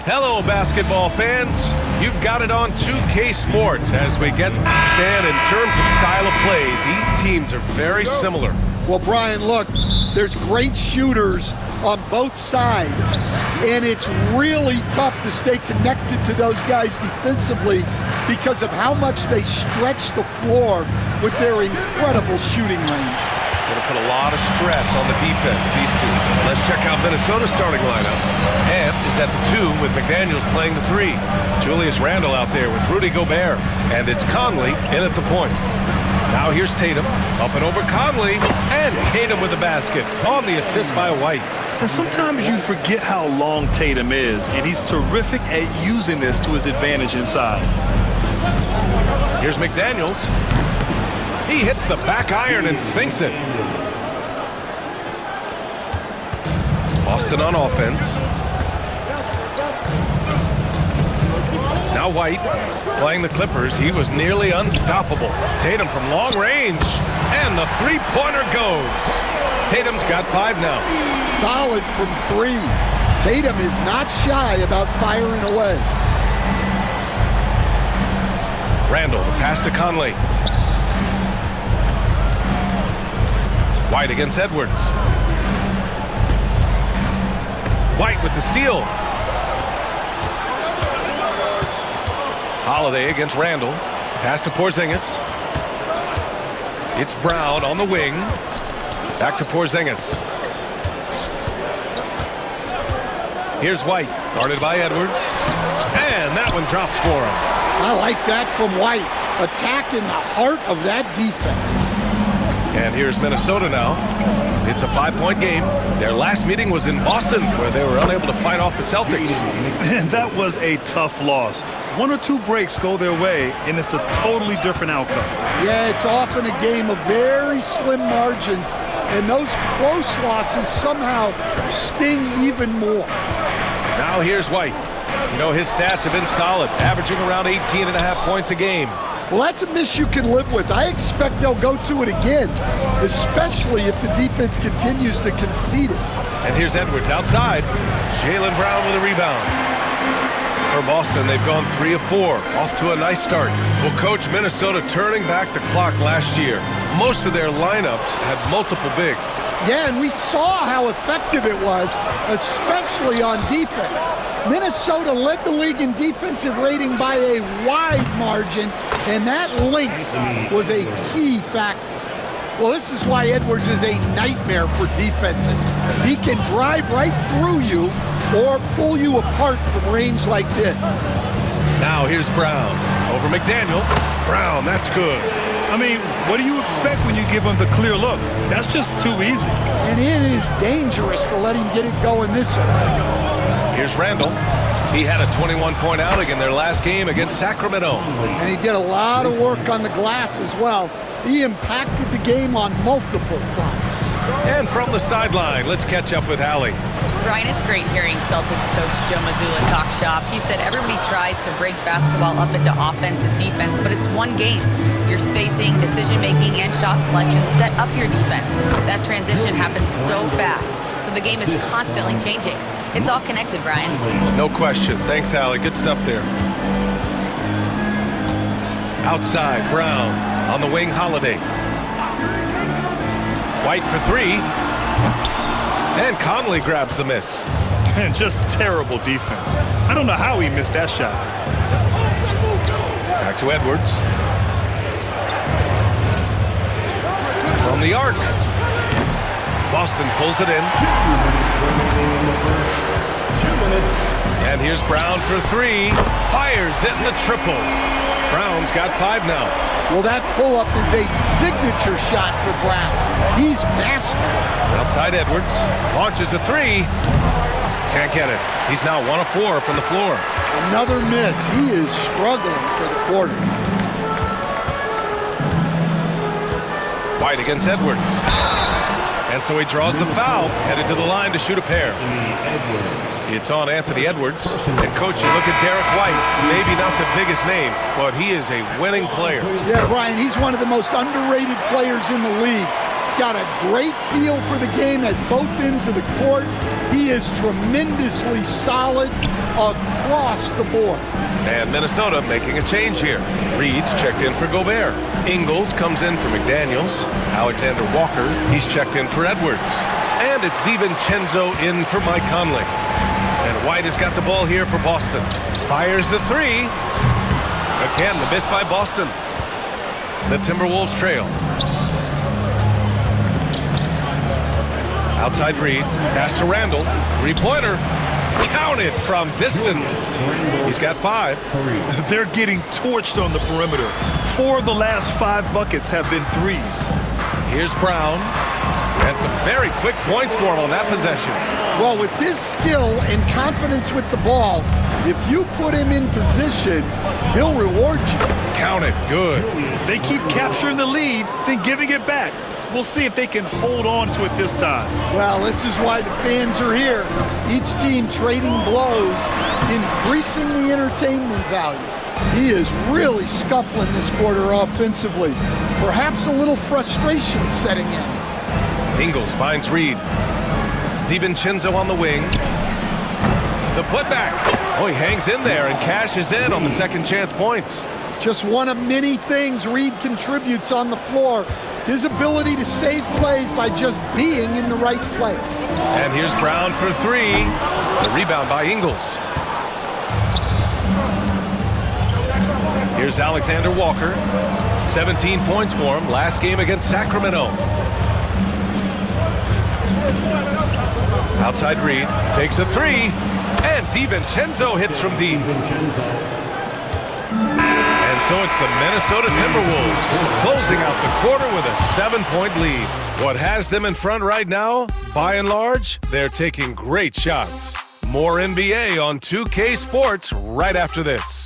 Hello, basketball fans. You've got it on 2K Sports as we get to understand in terms of style of play. These teams are very similar. Well, Brian, look, there's great shooters on both sides, and it's really tough to stay connected to those guys defensively because of how much they stretch the floor with their incredible shooting range. Going to put a lot of stress on the defense, these two. Let's check out Minnesota's starting lineup. Ant is at the 2 with McDaniels playing the 3. Julius Randle out there with Rudy Gobert. And it's Conley in at the point. Now here's Tatum, up and over Conley, and Tatum with the basket on the assist by White. And sometimes you forget how long Tatum is, and he's terrific at using this to his advantage inside. Here's McDaniels. He hits the back iron and sinks it. Boston on offense. Now White playing the Clippers. He was nearly unstoppable. Tatum from long range, and the three-pointer goes. Tatum's got 5 now. Solid from 3. Tatum is not shy about firing away. Randle, the pass to Conley. White against Edwards. White with the steal. Holiday against Randle. Pass to Porzingis. It's Brown on the wing. Back to Porzingis. Here's White, guarded by Edwards. And that one drops for him. I like that from White. Attacking the heart of that defense. And here's Minnesota now. It's a 5-point game. Their last meeting was in Boston, where they were unable to fight off the Celtics. And that was a tough loss. 1 or 2 breaks go their way, and it's a totally different outcome. Yeah, it's often a game of very slim margins, and those close losses somehow sting even more. Now here's White. You know, his stats have been solid, averaging around 18.5 points a game. Well, that's a miss you can live with. I expect they'll go to it again, especially if the defense continues to concede it. And here's Edwards outside. Jaylen Brown with a rebound. For Boston, they've gone 3 of 4, off to a nice start. Well, Coach, Minnesota turning back the clock last year. Most of their lineups had multiple bigs. Yeah, and we saw how effective it was, especially on defense. Minnesota led the league in defensive rating by a wide margin, and that length was a key factor. Well, this is why Edwards is a nightmare for defenses. He can drive right through you or pull you apart from range like this. Now here's Brown over McDaniels. Brown, that's good. I mean, what do you expect when you give him the clear look? That's just too easy. And it is dangerous to let him get it going this early. Here's Randle. He had a 21-point outing in their last game against Sacramento. And he did a lot of work on the glass as well. He impacted the game on multiple fronts. And from the sideline, let's catch up with Hallie. Brian, it's great hearing Celtics coach Joe Mazzulla talk shop. He said everybody tries to break basketball up into offense and defense, but it's one game. Your spacing, decision-making, and shot selection set up your defense. That transition happens so fast, so the game is constantly changing. It's all connected, Brian. No question. Thanks, Hallie. Good stuff there. Outside, Brown. On the wing, Holiday. White for 3. And Conley grabs the miss. And just terrible defense. I don't know how he missed that shot. Back to Edwards. From the arc. Boston pulls it in. And here's Brown for 3. Fires it in the triple. Brown's got 5 now. Well, that pull-up is a signature shot for Brown. He's mastered it. Outside Edwards. Launches a 3. Can't get it. He's now 1 of 4 from the floor. Another miss. He is struggling for the quarter. White against Edwards. And so he draws the foul, headed to the line to shoot a pair. It's on Anthony Edwards. And, Coach, you look at Derek White, maybe not the biggest name, but he is a winning player. Yeah, Brian, he's one of the most underrated players in the league. He's got a great feel for the game at both ends of the court. He is tremendously solid across the board. And Minnesota making a change here. Reed's checked in for Gobert. Ingles comes in for McDaniels. Alexander Walker, he's checked in for Edwards. And it's DiVincenzo in for Mike Conley. And White has got the ball here for Boston. Fires the three. Again, the miss by Boston. The Timberwolves trail. Outside Reed, pass to Randall. Three-pointer. Counted from distance. He's got 5. They're getting torched on the perimeter. 4 of the last 5 buckets have been threes. Here's Brown. And some very quick points for him on that possession. Well, with his skill and confidence with the ball, if you put him in position, he'll reward you. Counted. Good. They keep capturing the lead, then giving it back. We'll see if they can hold on to it this time. Well, this is why the fans are here. Each team trading blows, increasing the entertainment value. He is really scuffling this quarter offensively. Perhaps a little frustration setting in. Ingles finds Reed. DiVincenzo on the wing. The putback. Oh, he hangs in there and cashes in on the second chance points. Just one of many things Reed contributes on the floor. His ability to save plays by just being in the right place. And here's Brown for 3. The rebound by Ingles. Here's Alexander Walker. 17 points for him last game against Sacramento. Outside Reed takes a 3. And DiVincenzo hits from deep. And so it's the Minnesota Timberwolves closing out the quarter with a 7-point lead. What has them in front right now? By and large, they're taking great shots. More NBA on 2K Sports right after this.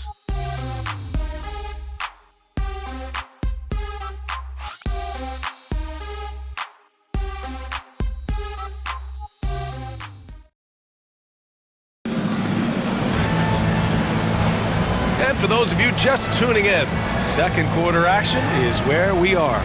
And for those of you just tuning in, second quarter action is where we are.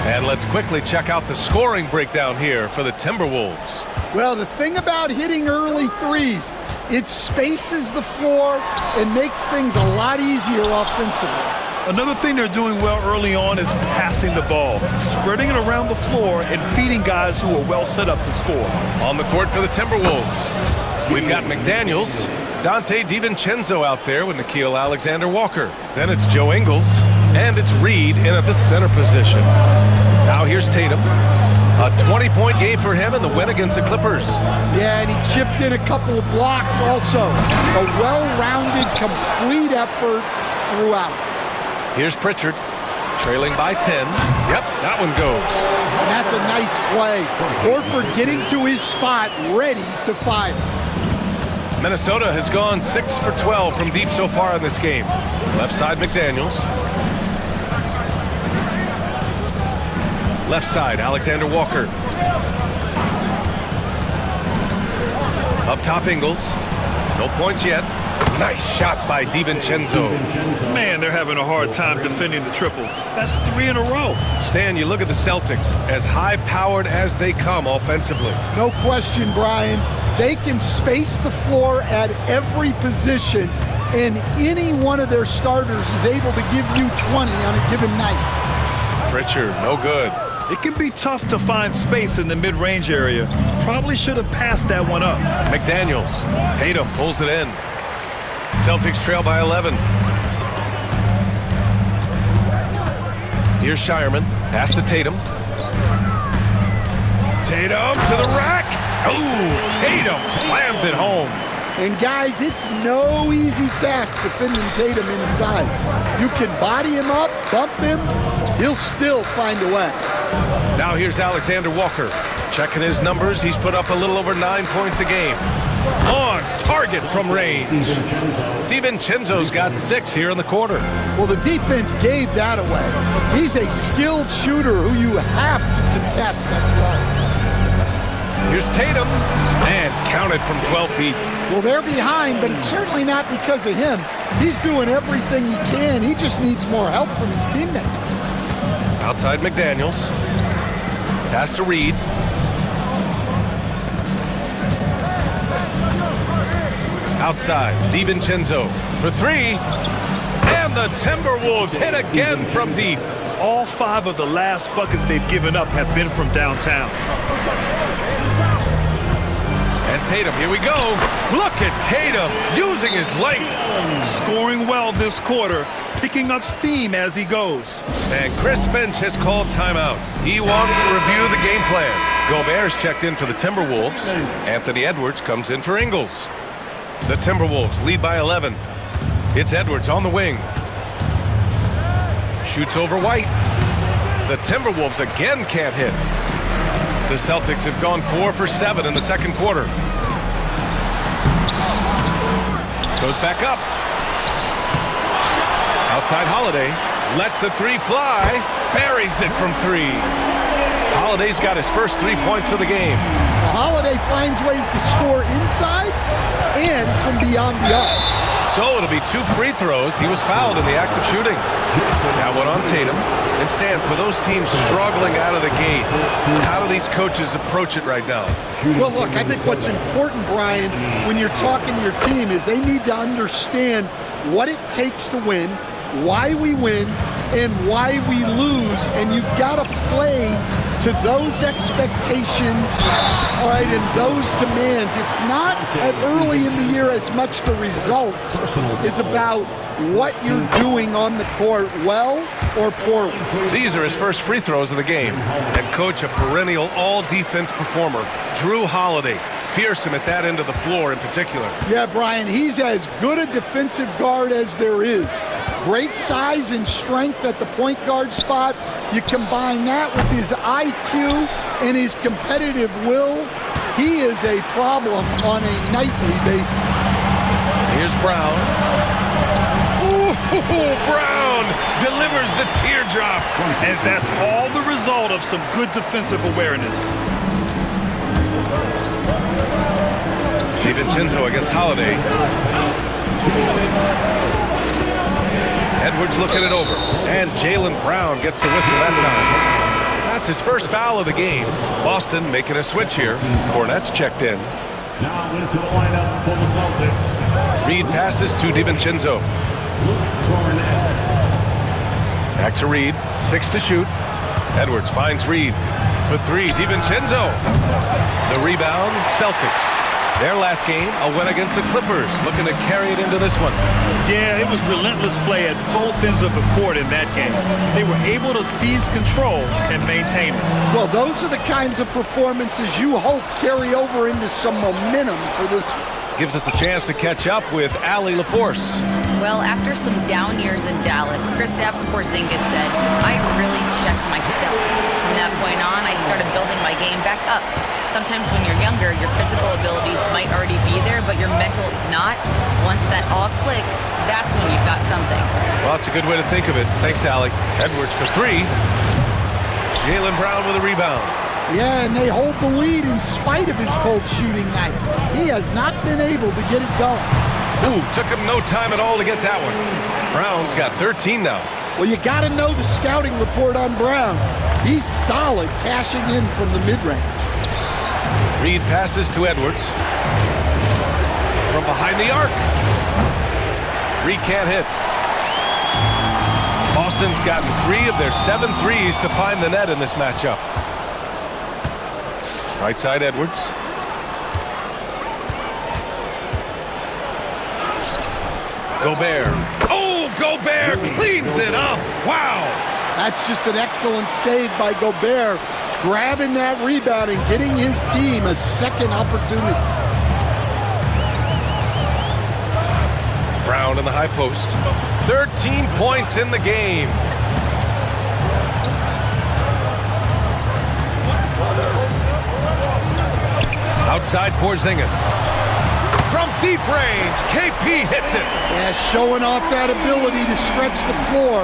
And let's quickly check out the scoring breakdown here for the Timberwolves. Well, the thing about hitting early threes, it spaces the floor and makes things a lot easier offensively. Another thing they're doing well early on is passing the ball, spreading it around the floor and feeding guys who are well set up to score. On the court for the Timberwolves, we've got McDaniels, Dante DiVincenzo out there with Nickeil Alexander-Walker. Then it's Joe Ingles, and it's Reed in at the center position. Now here's Tatum. A 20-point game for him in the win against the Clippers. Yeah, and he chipped in a couple of blocks also. A well-rounded, complete effort throughout. Here's Pritchard, trailing by 10. Yep, that one goes. And that's a nice play. Horford getting to his spot, ready to fire. Minnesota has gone 6 for 12 from deep so far in this game. Left side, McDaniels. Left side, Alexander Walker. Up top, Ingles. No points yet. Nice shot by DiVincenzo. Man, they're having a hard time defending the triple. That's 3 in a row. Stan, you look at the Celtics, as high-powered as they come offensively. No question, Brian. They can space the floor at every position, and any one of their starters is able to give you 20 on a given night. Pritchard, no good. It can be tough to find space in the mid-range area. Probably should have passed that one up. McDaniels. Tatum pulls it in. Celtics trail by 11. Here's Shireman. Pass to Tatum. Tatum to the rack. Oh, Tatum slams it home. And guys, it's no easy task defending Tatum inside. You can body him up, bump him, he'll still find a way. Now here's Alexander Walker. Checking his numbers, he's put up a little over 9 points a game. On target from range. DiVincenzo's got 6 here in the quarter. Well, the defense gave that away. He's a skilled shooter who you have to contest at the arc. Here's Tatum, and counted from 12 feet. Well, they're behind, but it's certainly not because of him. He's doing everything he can. He just needs more help from his teammates. Outside McDaniels. Pass to Reed. Outside, DiVincenzo for three. And the Timberwolves hit again from deep. All 5 of the last buckets they've given up have been from downtown. And Tatum, here we go. Look at Tatum using his length. Scoring well this quarter, picking up steam as he goes. And Chris Finch has called timeout. He wants to review the game plan. Gobert's checked in for the Timberwolves. Anthony Edwards comes in for Ingles. The Timberwolves lead by 11. It's Edwards on the wing. Shoots over White. The Timberwolves again can't hit. The Celtics have gone 4 for 7 in the second quarter. Goes back up. Outside Holiday. Lets the three fly. Buries it from 3. Holiday's got his first 3 points of the game. Holiday finds ways to score inside and from beyond the arc. So it'll be 2 free throws. He was fouled in the act of shooting. That one on Tatum. And Stan, for those teams struggling out of the gate, how do these coaches approach it right now? Well, look, I think what's important, Brian, when you're talking to your team is they need to understand what it takes to win, why we win, and why we lose. And you've got to play to those expectations, all right, and those demands. It's not early in the year as much the results. It's about what you're doing on the court, well or poorly. These are his first free throws of the game. And coach, a perennial all-defense performer, Drew Holiday. Fearsome at that end of the floor in particular. Yeah, Brian, he's as good a defensive guard as there is. Great size and strength at the point guard spot. You combine that with his IQ and his competitive will, he is a problem on a nightly basis. Here's Brown. Ooh, Brown delivers the teardrop. And that's all the result of some good defensive awareness. DiVincenzo against Holiday. Edwards looking it over. And Jaylen Brown gets a whistle that time. That's his first foul of the game. Boston making a switch here. Cornette's checked in. Now into the lineup for the Celtics. Reed passes to DiVincenzo. Back to Reed. 6 to shoot. Edwards finds Reed for 3. DiVincenzo. The rebound, Celtics. Their last game, a win against the Clippers, looking to carry it into this one. Yeah, it was relentless play at both ends of the court in that game. They were able to seize control and maintain it. Well, those are the kinds of performances you hope carry over into some momentum for this. Gives us a chance to catch up with Allie LaForce. Well, after some down years in Dallas, Kristaps Porzingis said, I really checked myself. From that point on, I started building my game back up. Sometimes when you're younger, your physical abilities might already be there, but your mental is not. Once that all clicks, that's when you've got something. Well, that's a good way to think of it. Thanks, Allie. Edwards for 3. Jaylen Brown with a rebound. Yeah, and they hold the lead in spite of his cold shooting night. He has not been able to get it going. Ooh, took him no time at all to get that one. Brown's got 13 now. Well, you got to know the scouting report on Brown. He's solid cashing in from the mid-range. Reed passes to Edwards. From behind the arc. Reed can't hit. Boston's gotten 3 of their 7 threes to find the net in this matchup. Right side Edwards. Gobert. Oh, Gobert cleans it up. Wow. That's just an excellent save by Gobert, grabbing that rebound and getting his team a second opportunity. Brown in the high post. 13 points in the game. Outside Porzingis. From deep range, KP hits it. Yeah, showing off that ability to stretch the floor.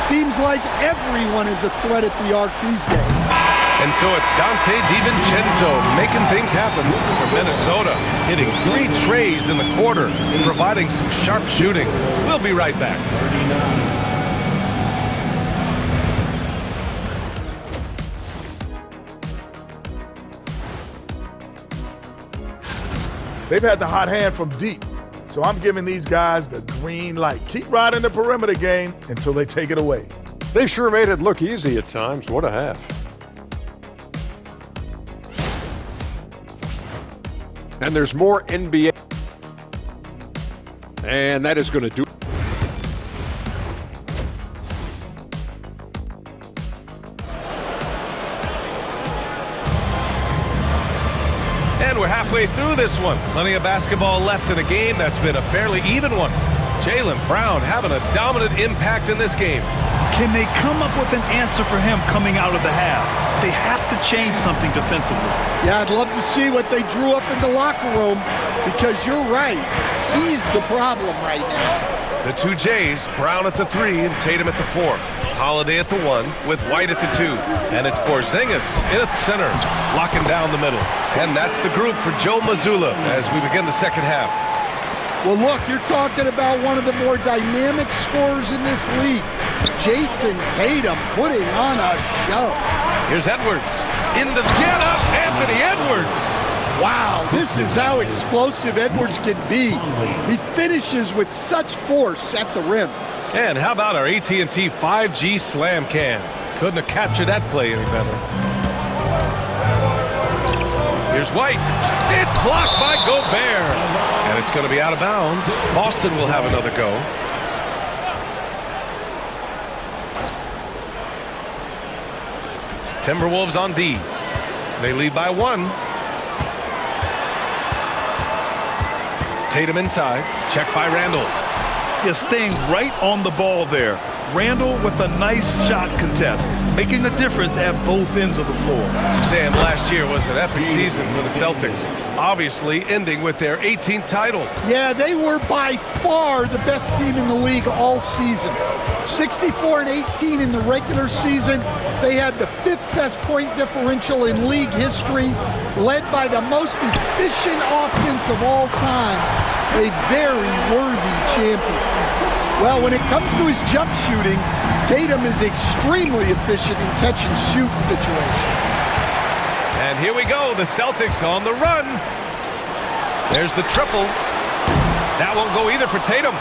Seems like everyone is a threat at the arc these days. And so it's Donte DiVincenzo making things happen for Minnesota, hitting 3 trays in the quarter, providing some sharp shooting. We'll be right back. They've had the hot hand from deep. So I'm giving these guys the green light. Keep riding the perimeter game until they take it away. They sure made it look easy at times. What a half. And there's more NBA. And that is going to do. And we're halfway through this one. Plenty of basketball left in a game that's been a fairly even one. Jaylen Brown having a dominant impact in this game. Can they come up with an answer for him coming out of the half? They have to change something defensively. Yeah, I'd love to see what they drew up in the locker room, because you're right. He's the problem right now. The two Jays, Brown at the 3 and Tatum at the 4. Holiday at the 1 with White at the 2. And it's Porzingis in at the center, locking down the middle. And that's the group for Joe Mazzulla as we begin the second half. Well, look, you're talking about one of the more dynamic scorers in this league. Jason Tatum putting on a show. Here's Edwards. Into the get up, Anthony Edwards. Wow, this is how explosive Edwards can be. He finishes with such force at the rim. And how about our AT&T 5G Slam Can? Couldn't have captured that play any better. Here's White. It's blocked by Gobert. And it's going to be out of bounds. Boston will have another go. Timberwolves on D. They lead by 1. Tatum inside. Check by Randall. Yeah, staying right on the ball there. Randall with a nice shot contest, making a difference at both ends of the floor. Stan, last year was an epic season for the Celtics, obviously ending with their 18th title. Yeah, they were by far the best team in the league all season. 64-18 in the regular season. They had the 5th best point differential in league history, led by the most efficient offense of all time, a very worthy champion. Well, when it comes to his jump shooting, Tatum is extremely efficient in catch-and-shoot situations. And here we go, the Celtics on the run. There's the triple. That won't go either for Tatum.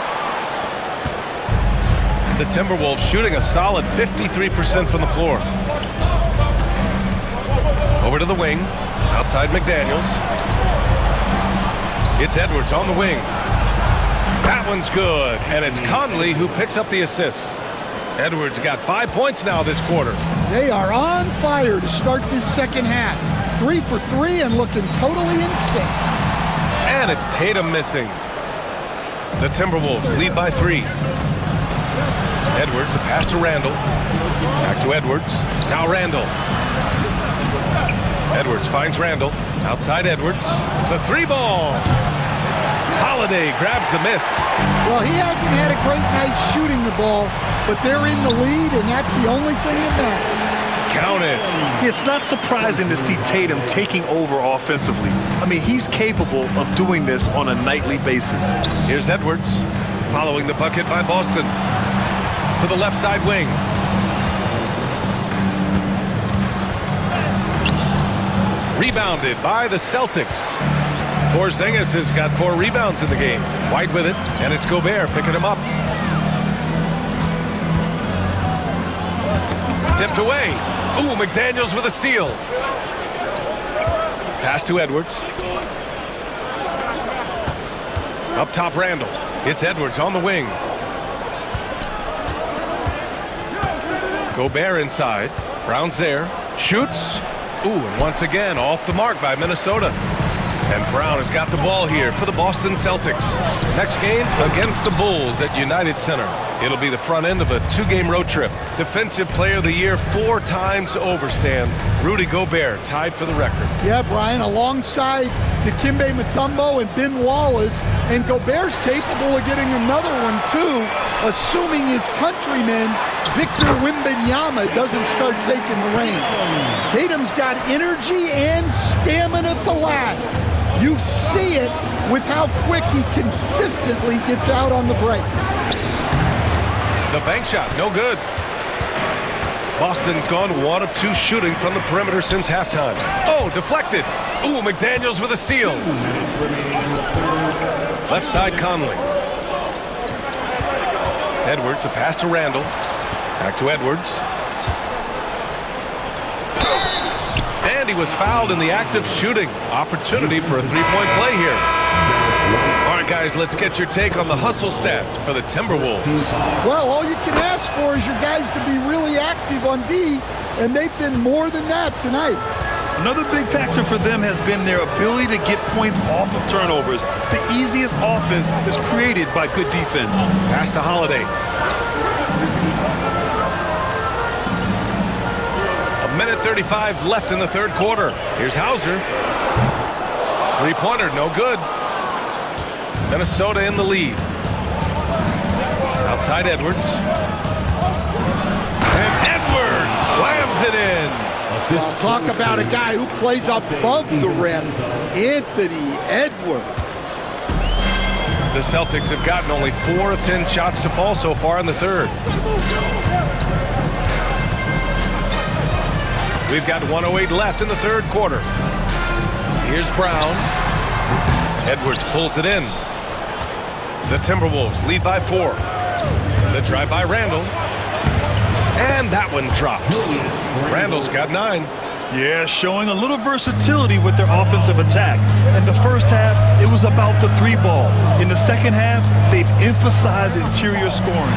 The Timberwolves shooting a solid 53% from the floor. Over to the wing, outside McDaniels. It's Edwards on the wing. That one's good, and it's Conley who picks up the assist. Edwards got 5 points now this quarter. They are on fire to start this second half. 3 for 3 and looking totally in sync. And it's Tatum missing. The Timberwolves lead by 3. Edwards, a pass to Randall. Back to Edwards. Now Randall. Edwards finds Randall. Outside Edwards. The 3-ball. Holiday grabs the miss. Well, he hasn't had a great night shooting the ball, but they're in the lead, and that's the only thing that matters. Count it. It's not surprising to see Tatum taking over offensively. I mean, he's capable of doing this on a nightly basis. Here's Edwards, following the bucket by Boston. To the left side wing. Rebounded by the Celtics. Porzingis has got 4 rebounds in the game. White with it, and it's Gobert picking him up. Tipped away. Ooh, McDaniels with a steal. Pass to Edwards. Up top, Randall. It's Edwards on the wing. Gobert inside. Brown's there. Shoots. Ooh, and once again, off the mark by Minnesota. And Brown has got the ball here for the Boston Celtics. Next game against the Bulls at United Center. It'll be the front end of a 2-game road trip. Defensive Player of the Year 4 times over, Stan. Rudy Gobert tied for the record. Yeah, Brian, alongside Dikembe Mutombo and Ben Wallace, and Gobert's capable of getting another one too, assuming his countryman Victor Wembanyama doesn't start taking the reins. Tatum's got energy and stamina to last. You see it with how quick he consistently gets out on the break. The bank shot, no good. Boston's gone 1 of 2 shooting from the perimeter since halftime. Oh, deflected. Ooh, McDaniels with a steal. Left side, Conley. Edwards, a pass to Randall. Back to Edwards. And he was fouled in the act of shooting. Opportunity for a three-point play here. All right, guys, let's get your take on the hustle stats for the Timberwolves. Well, all you can ask for is your guys to be really active on D, and they've been more than that tonight. Another big factor for them has been their ability to get points off of turnovers. The easiest offense is created by good defense. Pass to Holiday. A minute 35 left in the third quarter. Here's Hauser. Three-pointer, no good. Minnesota in the lead. Outside Edwards. And Edwards slams it in. Well, talk about a guy who plays above the rim, Anthony Edwards. The Celtics have gotten only 4 of 10 shots to fall so far in the third. We've got 1:08 left in the third quarter. Here's Brown. Edwards pulls it in. The Timberwolves lead by 4. The drive by Randall. And that one drops. Randall's got 9. Yeah, showing a little versatility with their offensive attack. In the first half, it was about the 3-ball. In the second half, they've emphasized interior scoring.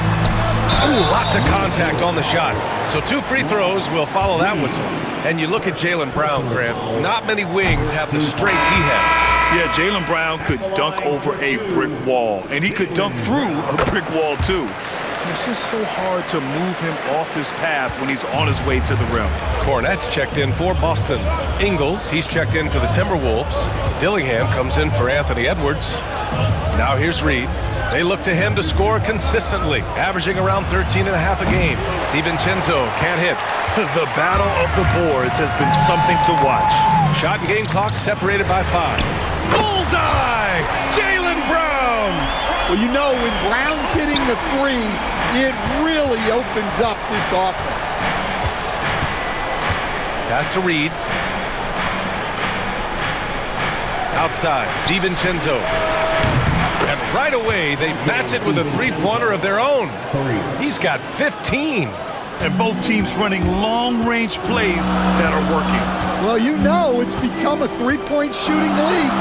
Ooh, lots of contact on the shot. So 2 free throws will follow that whistle. And you look at Jaylen Brown, Grant. Not many wings have the strength he has. Yeah, Jaylen Brown could dunk over a brick wall, and he could dunk through a brick wall, too. It's just so hard to move him off his path when he's on his way to the rim. Cornette's checked in for Boston. Ingles, he's checked in for the Timberwolves. Dillingham comes in for Anthony Edwards. Now here's Reed. They look to him to score consistently, averaging around 13.5 a game. DiVincenzo can't hit. The battle of the boards has been something to watch. Shot and game clock separated by 5. Bullseye! Jaylen Brown! Well, you know, when Brown's hitting the 3, it really opens up this offense. Pass to Reed. Outside, DiVincenzo. And right away, they match it with a three-pointer of their own. He's got 15. And both teams running long-range plays that are working. Well, you know it's become a three-point shooting league.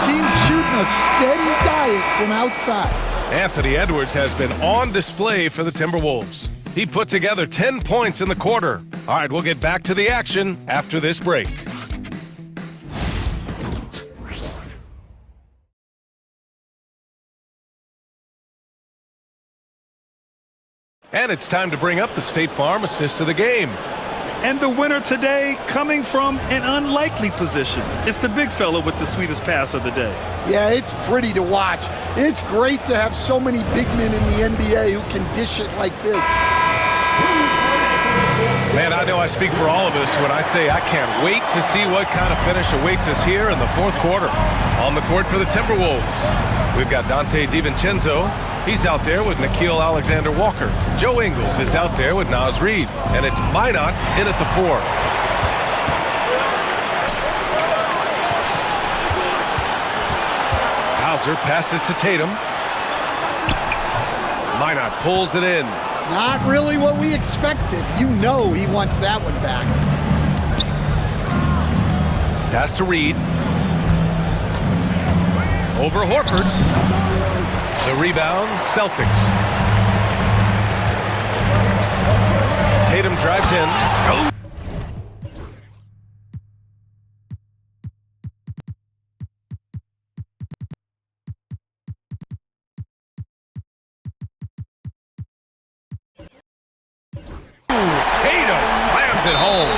Teams shooting a steady diet from outside. Anthony Edwards has been on display for the Timberwolves. He put together 10 points in the quarter. All right, we'll get back to the action after this break. And it's time to bring up the State Farm assist of the game. And the winner today coming from an unlikely position. It's the big fella with the sweetest pass of the day. Yeah, it's pretty to watch. It's great to have so many big men in the NBA who can dish it like this. Man, I know I speak for all of us when I say I can't wait to see what kind of finish awaits us here in the fourth quarter. On the court for the Timberwolves, we've got Dante DiVincenzo. He's out there with Nickeil Alexander-Walker. Joe Ingles is out there with Naz Reid. And it's Minot in at the 4. Hauser passes to Tatum. Minot pulls it in. Not really what we expected. You know he wants that one back. Pass to Reed. Over Horford. The rebound, Celtics. Tatum drives in. Oh. Tatum slams it home.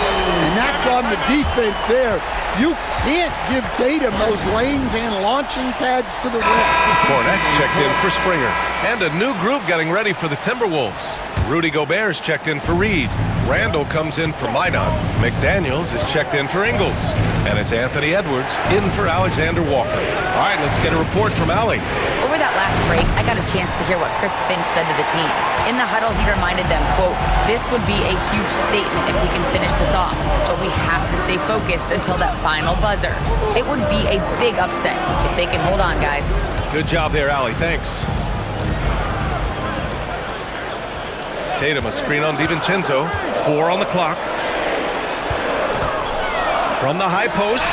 And that's on the defense there. You can't give Tatum those lanes and launching pads to the rim. Cornette's checked in for Springer. And a new group getting ready for the Timberwolves. Rudy Gobert's checked in for Reed. Randall comes in for Minot. McDaniels is checked in for Ingles. And it's Anthony Edwards in for Alexander Walker. All right, let's get a report from Allie. Over that last break, I got a chance to hear what Chris Finch said to the team. In the huddle, he reminded them, quote, "This would be a huge statement if we can finish this off, but we have to stay focused until that final buzzer. It would be a big upset if they can hold on, guys." Good job there, Allie. Thanks. Tatum, a screen on DiVincenzo. 4 on the clock. From the high post,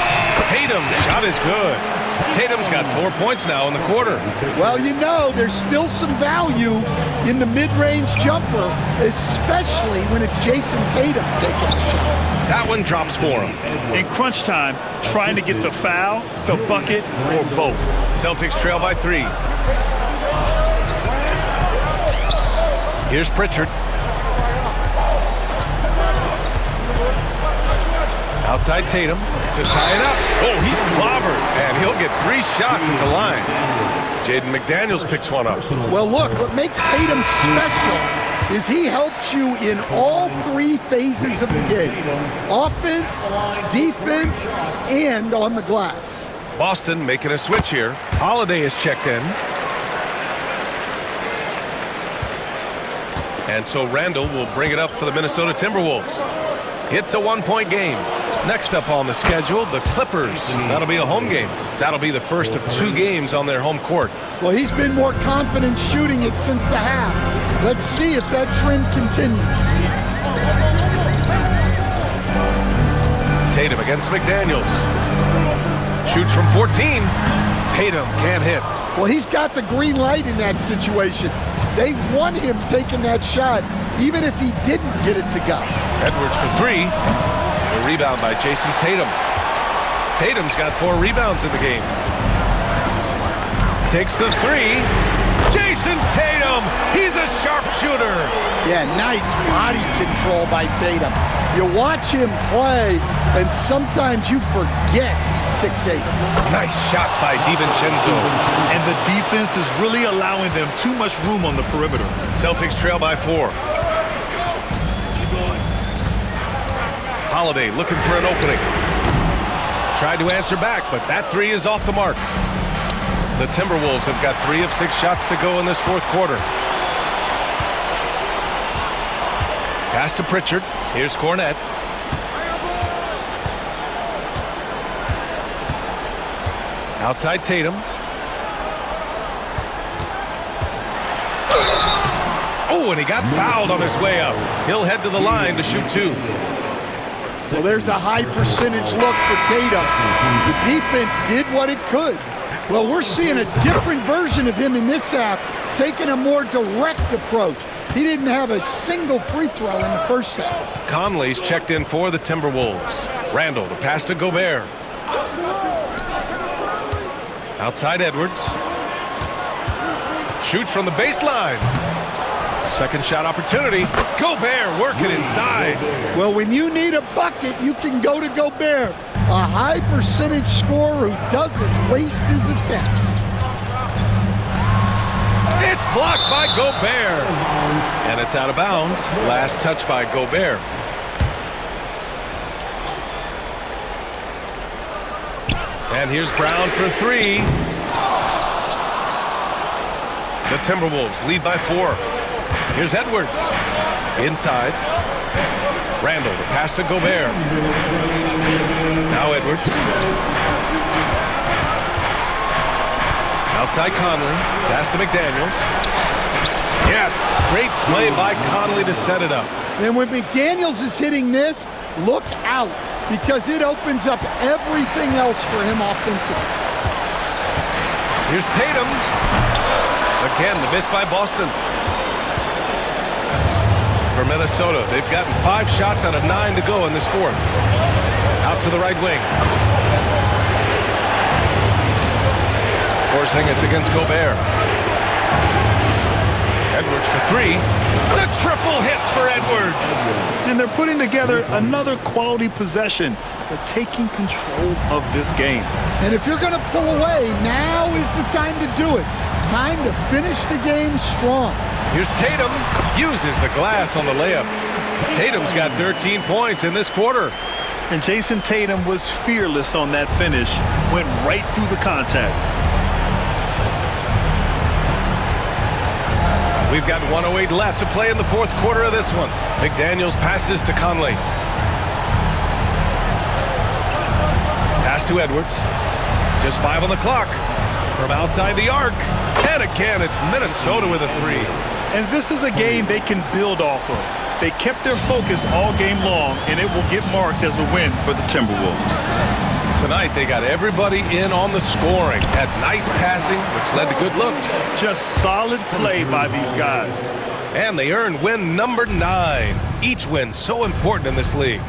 Tatum, shot is good. Tatum's got 4 points now in the quarter. Well, you know, there's still some value in the mid-range jumper, especially when it's Jason Tatum taking a shot. That one drops for him. In crunch time, trying to get the foul, the bucket, or both. Celtics trail by 3. Here's Pritchard. Outside Tatum to tie it up. Oh, he's clobbered, and he'll get 3 shots at the line. Jaden McDaniels picks one up. Well, look, what makes Tatum special is he helps you in all 3 phases of the game. Offense, defense, and on the glass. Boston making a switch here. Holiday is checked in. And so Randall will bring it up for the Minnesota Timberwolves. It's a 1-point game. Next up on the schedule, the Clippers. That'll be a home game. That'll be the first of 2 games on their home court. Well, he's been more confident shooting it since the half. Let's see if that trend continues. Tatum against McDaniels. Shoots from 14. Tatum can't hit. Well, he's got the green light in that situation. They want him taking that shot, even if he didn't get it to go. Edwards for 3. The rebound by Jason Tatum. Tatum's got 4 rebounds in the game. Takes the 3. Jason Tatum! He's a sharpshooter! Yeah, nice body control by Tatum. You watch him play, and sometimes you forget he's 6'8". Nice shot by DiVincenzo. And the defense is really allowing them too much room on the perimeter. Celtics trail by 4. Holiday looking for an opening. Tried to answer back, but that 3 is off the mark. The Timberwolves have got 3 of 6 shots to go in this 4th quarter. Pass to Pritchard. Here's Cornette. Outside Tatum. Oh, and he got fouled on his way up. He'll head to the line to shoot 2. Well, there's a high percentage look for Tatum. The defense did what it could. Well, we're seeing a different version of him in this half, taking a more direct approach. He didn't have a single free throw in the first half. Conley's checked in for the Timberwolves. Randall, the pass to Gobert. Outside Edwards. Shoots from the baseline. Second shot opportunity. Gobert working inside. Well, when you need a bucket, you can go to Gobert. A high percentage scorer who doesn't waste his attempts. It's blocked by Gobert. And it's out of bounds. Last touch by Gobert. And here's Brown for 3. The Timberwolves lead by 4. Here's Edwards. Inside. Randall, the pass to Gobert. Now Edwards. Outside Conley. Pass to McDaniels. Yes, great play by Conley to set it up. And when McDaniels is hitting this, look out, because it opens up everything else for him offensively. Here's Tatum. Again, the miss by Boston. For Minnesota, they've gotten 5 shots out of 9 to go in this 4th. Out to the right wing. Porzingis against Gobert. Edwards for 3. The triple hits for Edwards. And they're putting together another quality possession. They're taking control of this game. And if you're going to pull away, now is the time to do it. Time to finish the game strong. Here's Tatum. Uses the glass on the layup. Tatum's got 13 points in this quarter. And Jason Tatum was fearless on that finish. Went right through the contact. We've got 1:08 left to play in the fourth quarter of this one. McDaniels passes to Conley. Pass to Edwards. Just 5 on the clock. From outside the arc. And again, it's Minnesota with a 3. And this is a game they can build off of. They kept their focus all game long, and it will get marked as a win for the Timberwolves. Tonight, they got everybody in on the scoring. Had nice passing, which led to good looks. Just solid play by these guys. And they earned win number 9. Each win so important in this league.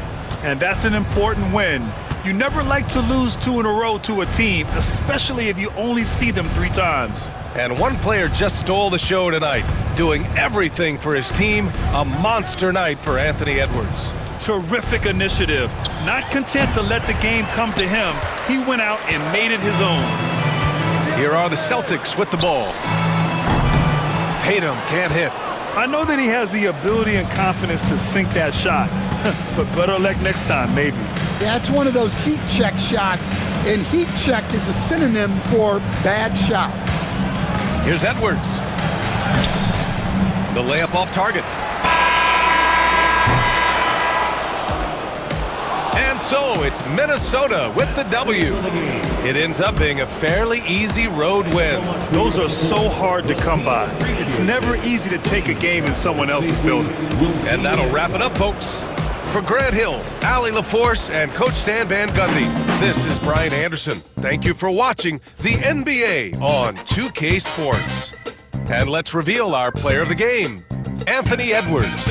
And that's an important win. You never like to lose 2 in a row to a team, especially if you only see them 3 times. And one player just stole the show tonight, doing everything for his team. A monster night for Anthony Edwards. Terrific initiative. Not content to let the game come to him, he went out and made it his own. Here are the Celtics with the ball. Tatum can't hit. I know that he has the ability and confidence to sink that shot, but better luck next time, maybe. Yeah, it's one of those heat check shots, and heat check is a synonym for bad shot. Here's Edwards. The layup off target. And so it's Minnesota with the W. It ends up being a fairly easy road win. Those are so hard to come by. It's never easy to take a game in someone else's building. And that'll wrap it up, folks. For Grant Hill, Allie LaForce, and Coach Stan Van Gundy, this is Brian Anderson. Thank you for watching the NBA on 2K Sports. And let's reveal our player of the game, Anthony Edwards.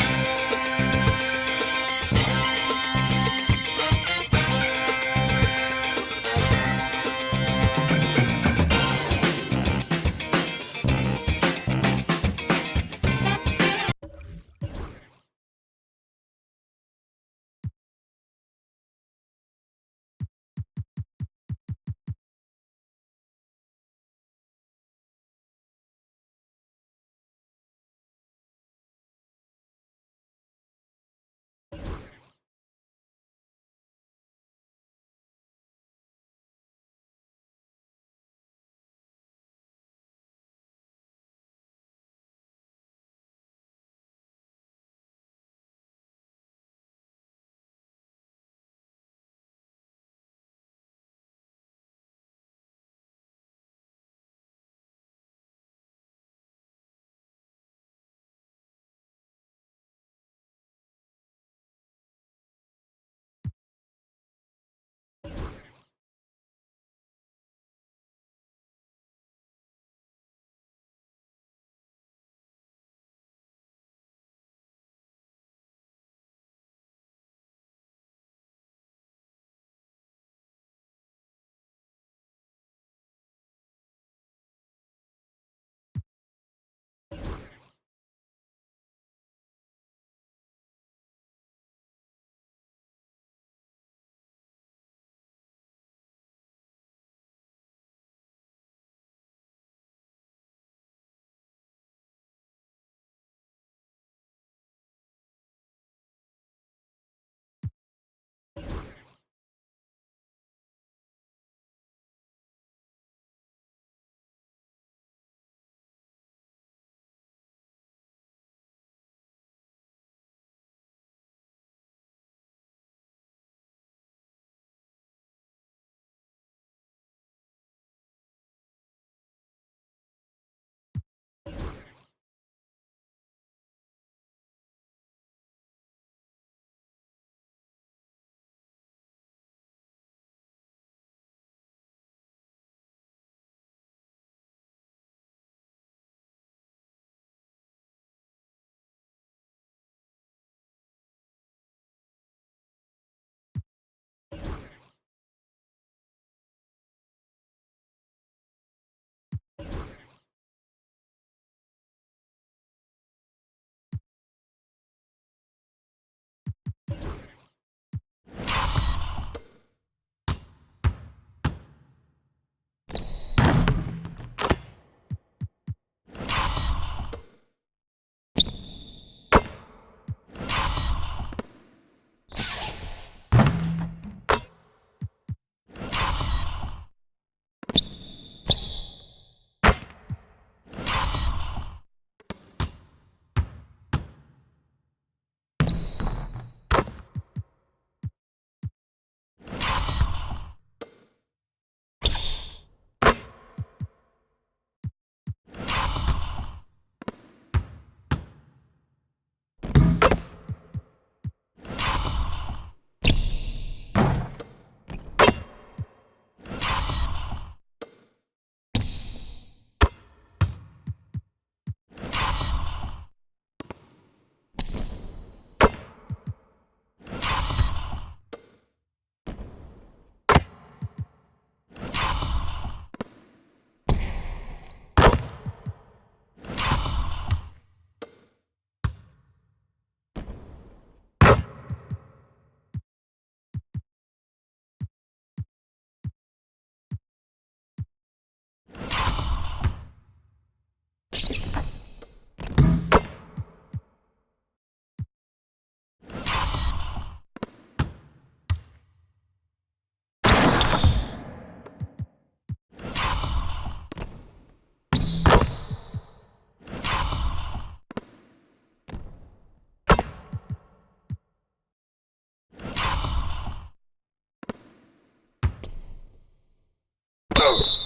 Ugh.